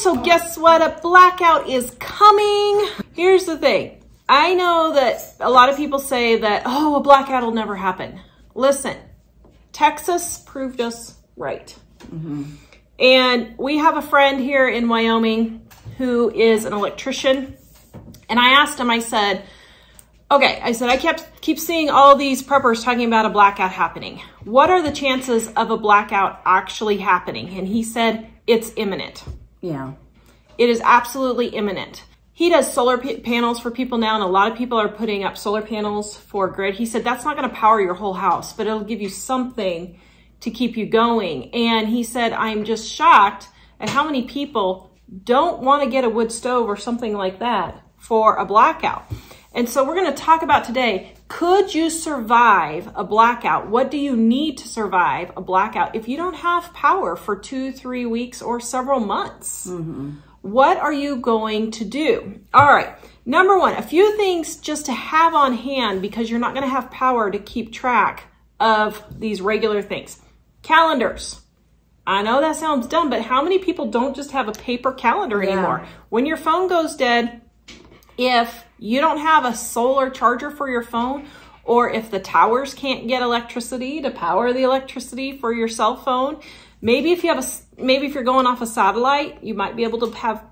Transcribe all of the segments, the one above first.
so guess what? A blackout is coming. Here's the thing. I know that a lot of people say that, oh, a blackout will never happen. Listen, Texas proved us right. And we have a friend here in Wyoming who is an electrician. And I asked him, I said, okay, I said, I keep seeing all these preppers talking about a blackout happening. What are the chances of a blackout actually happening? And he said, it's imminent. Yeah. It is absolutely imminent. He does solar panels for people now, and a lot of people are putting up solar panels for grid. He said, that's not going to power your whole house, but it'll give you something to keep you going. And he said, I'm just shocked at how many people don't want to get a wood stove or something like that for a blackout. And so we're going to talk about today, could you survive a blackout? What do you need to survive a blackout if you don't have power for 2-3 weeks or several months? What are you going to do? All right, number one, a few things just to have on hand because you're not going to have power to keep track of these regular things. Calendars. I know that sounds dumb, but how many people don't just have a paper calendar anymore? When your phone goes dead, if you don't have a solar charger for your phone, or if the towers can't get electricity to power the electricity for your cell phone, maybe if you're going off a satellite, you might be able to have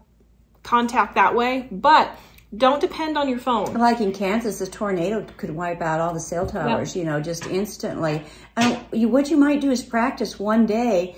contact that way, but don't depend on your phone. Like in Kansas, a tornado could wipe out all the cell towers, you know, just instantly. And what you might do is practice one day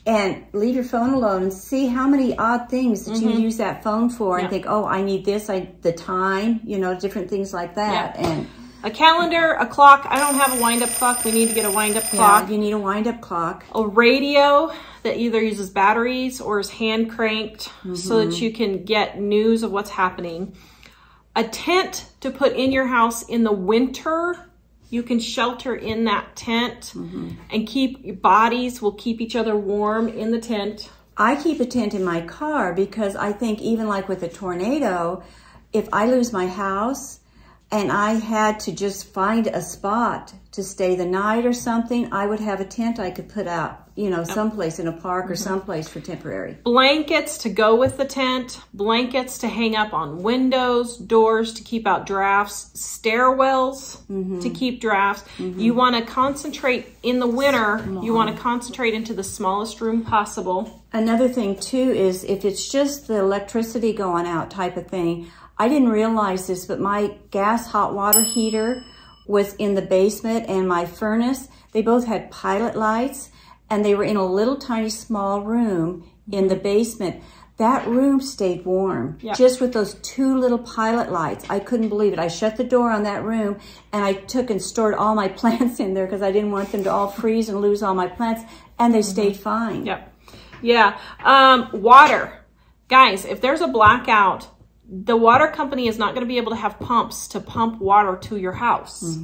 and leave your phone alone and see how many odd things that you use that phone for and think, oh, I need this, the time, you know, different things like that. And a calendar, a clock. I don't have a wind-up clock. We need to get a wind-up clock. You need a wind-up clock. A radio that either uses batteries or is hand cranked so that you can get news of what's happening. A tent to put in your house in the winter. You can shelter in that tent and your bodies will keep each other warm in the tent. I keep a tent in my car because I think even like with a tornado, if I lose my house and I had to just find a spot to stay the night or something, I would have a tent I could put out, you know, someplace in a park or someplace for temporary. Blankets to go with the tent, blankets to hang up on windows, doors to keep out drafts, stairwells to keep drafts. You want to concentrate in the winter, you want to concentrate into the smallest room possible. Another thing too is if it's just the electricity going out type of thing, I didn't realize this, but my gas hot water heater was in the basement and my furnace, they both had pilot lights and they were in a little tiny small room in the basement. That room stayed warm just with those two little pilot lights. I couldn't believe it. I shut the door on that room and I took and stored all my plants in there because I didn't want them to all freeze and lose all my plants, and they stayed fine. Water. Guys, if there's a blackout, the water company is not going to be able to have pumps to pump water to your house.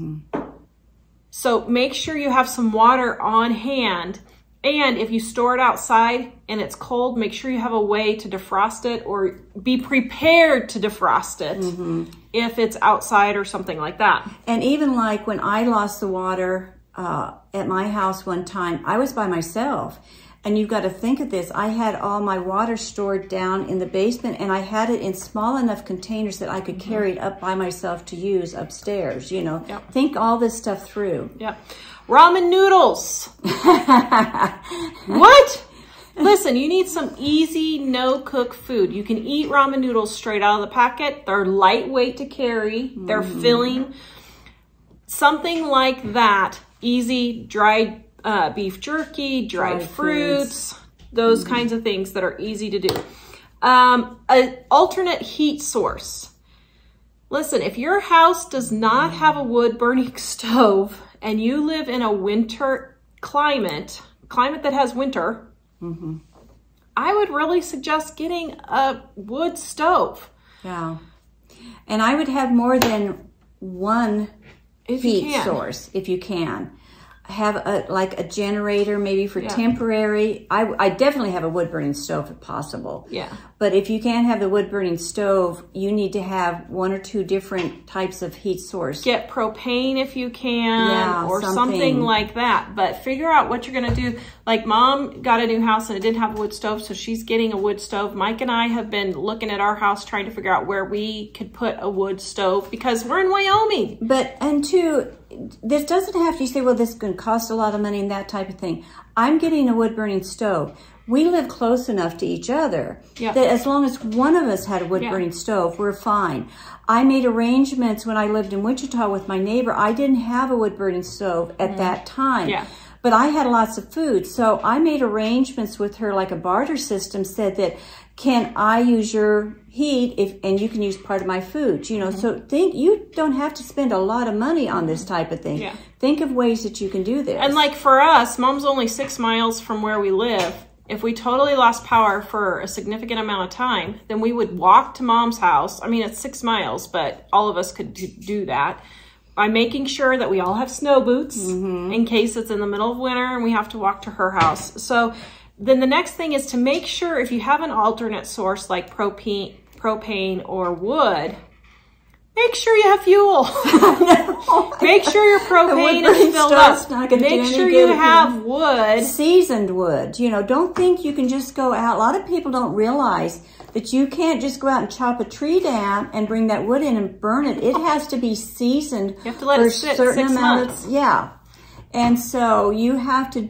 So make sure you have some water on hand. And if you store it outside and it's cold, make sure you have a way to defrost it or be prepared to defrost it if it's outside or something like that. And even like when I lost the water at my house one time, I was by myself. And you've got to think of this. I had all my water stored down in the basement and I had it in small enough containers that I could carry it up by myself to use upstairs, you know. Think all this stuff through. Ramen noodles. What? Listen, you need some easy, no-cook food. You can eat ramen noodles straight out of the packet. They're lightweight to carry. They're filling. Something like that. Easy, dried beef jerky, dried fruits, those kinds of things that are easy to do. An alternate heat source. Listen, if your house does not have a wood burning stove and you live in a winter climate that has winter, I would really suggest getting a wood stove. And I would have more than one heat source if you can. have like a generator maybe for temporary. I definitely have a wood burning stove if possible. Yeah. But if you can't have the wood burning stove, you need to have 1 or 2 different types of heat source. Get propane if you can, or something like that. But figure out what you're going to do. Like Mom got a new house and it didn't have a wood stove, so she's getting a wood stove. Mike and I have been looking at our house trying to figure out where we could put a wood stove because we're in Wyoming. But, and two, this doesn't have to, you say, well, this is going to cost a lot of money and that type of thing. I'm getting a wood burning stove. We live close enough to each other that as long as one of us had a wood burning stove, we're fine. I made arrangements when I lived in Wichita with my neighbor. I didn't have a wood burning stove at that time. Yeah. But I had lots of food. So I made arrangements with her, like a barter system, said that, can I use your heat and you can use part of my food, you know? So you don't have to spend a lot of money on this type of thing. Yeah. Think of ways that you can do this. And like for us, Mom's only 6 miles from where we live. If we totally lost power for a significant amount of time, then we would walk to Mom's house. I mean, it's 6 miles, but all of us could do that by making sure that we all have snow boots in case it's in the middle of winter and we have to walk to her house. So then the next thing is to make sure if you have an alternate source like propane or wood, make sure you have fuel. Make sure your propane is filled up. Make sure you have wood. Seasoned wood. You know, don't think you can just go out. A lot of people don't realize that you can't just go out and chop a tree down and bring that wood in and burn it. It has to be seasoned. You have to let it sit 6 months. And so you have to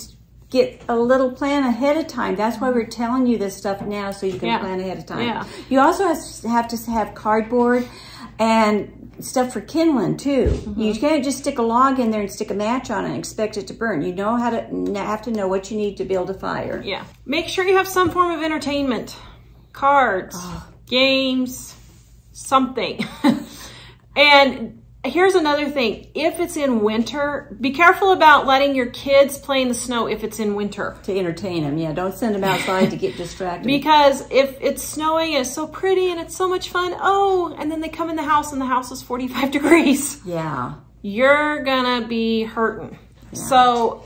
get a little plan ahead of time. That's why we're telling you this stuff now, so you can plan ahead of time. You also have to have cardboard and stuff for kindling too. You can't just stick a log in there and stick a match on it and expect it to burn. You know have to know what you need to build a fire. Yeah. Make sure you have some form of entertainment. Cards, games, something. And here's another thing. If it's in winter, be careful about letting your kids play in the snow if it's in winter. To entertain them, yeah. Don't send them outside to get distracted. Because if it's snowing and it's so pretty and it's so much fun, and then they come in the house and the house is 45 degrees. Yeah. You're gonna be hurting. Yeah. So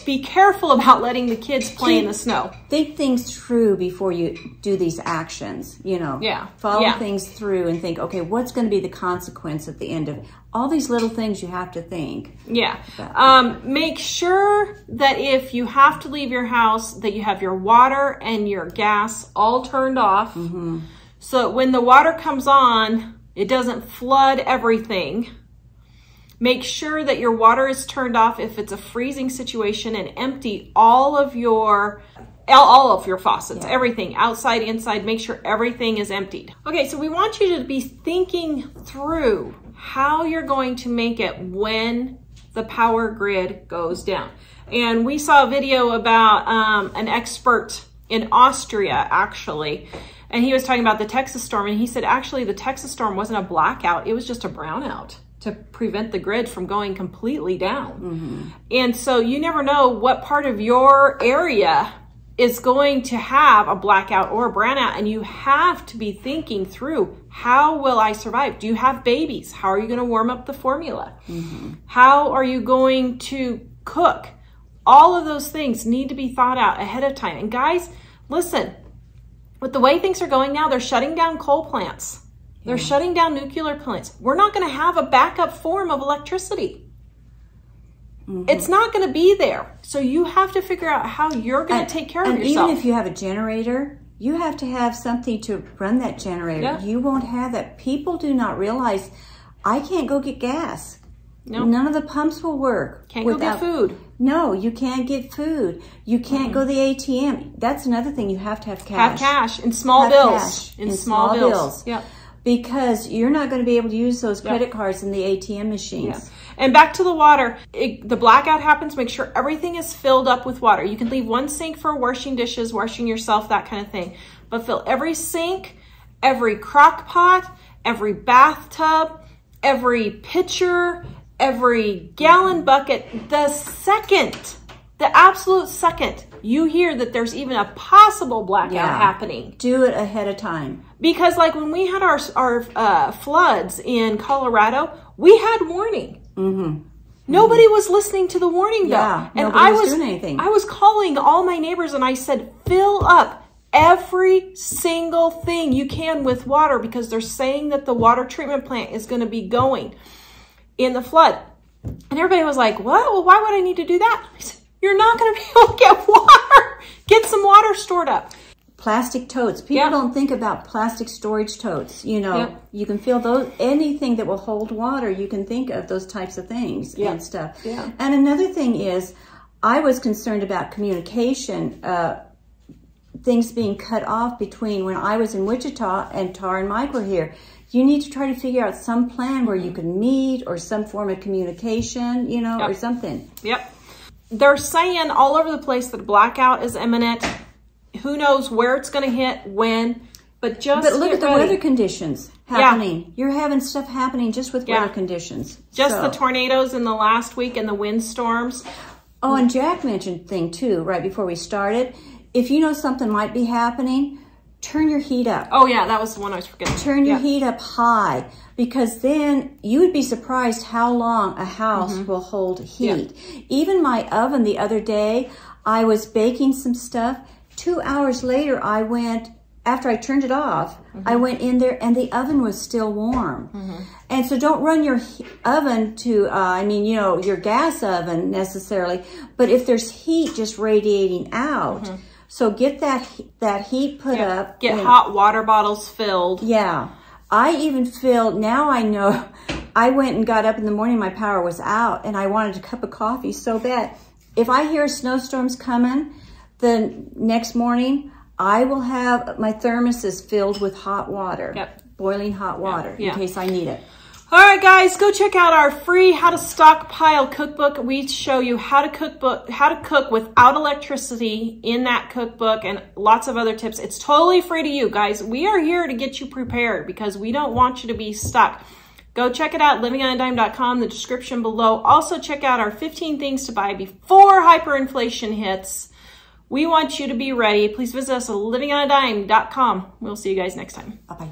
be careful about letting the kids play in the snow. Think things through before you do these actions, you know. Yeah. Follow things through and think, okay, what's going to be the consequence at the end of it? All these little things you have to think. Yeah. Make sure that if you have to leave your house, that you have your water and your gas all turned off. So that when the water comes on, it doesn't flood everything. Make sure that your water is turned off if it's a freezing situation, and empty all of your faucets, everything, outside, inside. Make sure everything is emptied. Okay, so we want you to be thinking through how you're going to make it when the power grid goes down. And we saw a video about an expert in Austria, actually, and he was talking about the Texas storm, and he said, actually, the Texas storm wasn't a blackout, it was just a brownout to prevent the grid from going completely down. And so you never know what part of your area is going to have a blackout or a brownout, and you have to be thinking through, how will I survive? Do you have babies? How are you going to warm up the formula? How are you going to cook? All of those things need to be thought out ahead of time. And guys, listen, with the way things are going now, they're shutting down coal plants. They're shutting down nuclear plants. We're not going to have a backup form of electricity. It's not going to be there. So you have to figure out how you're going to take care of yourself. And even if you have a generator, you have to have something to run that generator. You won't have that. People do not realize, I can't go get gas. None of the pumps will work. Can't go get food. No, you can't get food. You can't go to the ATM. That's another thing. You have to have cash. Have cash in small bills. In small bills. Because you're not going to be able to use those credit cards in the ATM machines. And back to the water. The blackout happens, make sure everything is filled up with water. You can leave one sink for washing dishes, washing yourself, that kind of thing. But fill every sink, every crock pot, every bathtub, every pitcher, every gallon bucket. The absolute second you hear that there's even a possible blackout happening, do it ahead of time. Because like when we had our floods in Colorado, we had warning. Nobody was listening to the warning though. Yeah, and nobody was doing anything. I was calling all my neighbors and I said, fill up every single thing you can with water because they're saying that the water treatment plant is going to be going in the flood. And everybody was like, what? Well, why would I need to do that? I said, you're not going to be able to get water. Get some water stored up. Plastic totes. People don't think about plastic storage totes. You know, you can fill those, anything that will hold water, you can think of those types of things and stuff. Yeah. And another thing is, I was concerned about communication, things being cut off between when I was in Wichita and Tar and Mike were here. You need to try to figure out some plan where you can meet or some form of communication, you know, or something. They're saying all over the place that a blackout is imminent. Who knows where it's going to hit, when, but look at the weather conditions happening. You're having stuff happening just with weather conditions. Just the tornadoes in the last week and the windstorms. Oh, and Jack mentioned thing too, right before we started. If you know something might be happening, turn your heat up. Oh yeah, that was the one I was forgetting. Turn your heat up high, because then you would be surprised how long a house will hold heat. Even my oven the other day, I was baking some stuff. 2 hours later, I went, after I turned it off, I went in there and the oven was still warm. And so don't run your oven to, I mean, you know, your gas oven necessarily, but if there's heat just radiating out, so get that heat put up. Get hot water bottles filled. Yeah. I even filled, now I know, I went and got up in the morning, my power was out, and I wanted a cup of coffee so bad. If I hear a snowstorm's coming, the next morning, I will have my thermoses filled with hot water, boiling hot water, in case I need it. All right, guys, go check out our free How to Stockpile cookbook. We show you how to cook without electricity in that cookbook and lots of other tips. It's totally free to you, guys. We are here to get you prepared because we don't want you to be stuck. Go check it out, livingonadime.com, the description below. Also, check out our 15 things to buy before hyperinflation hits. We want you to be ready. Please visit us at livingonadime.com. We'll see you guys next time. Bye-bye.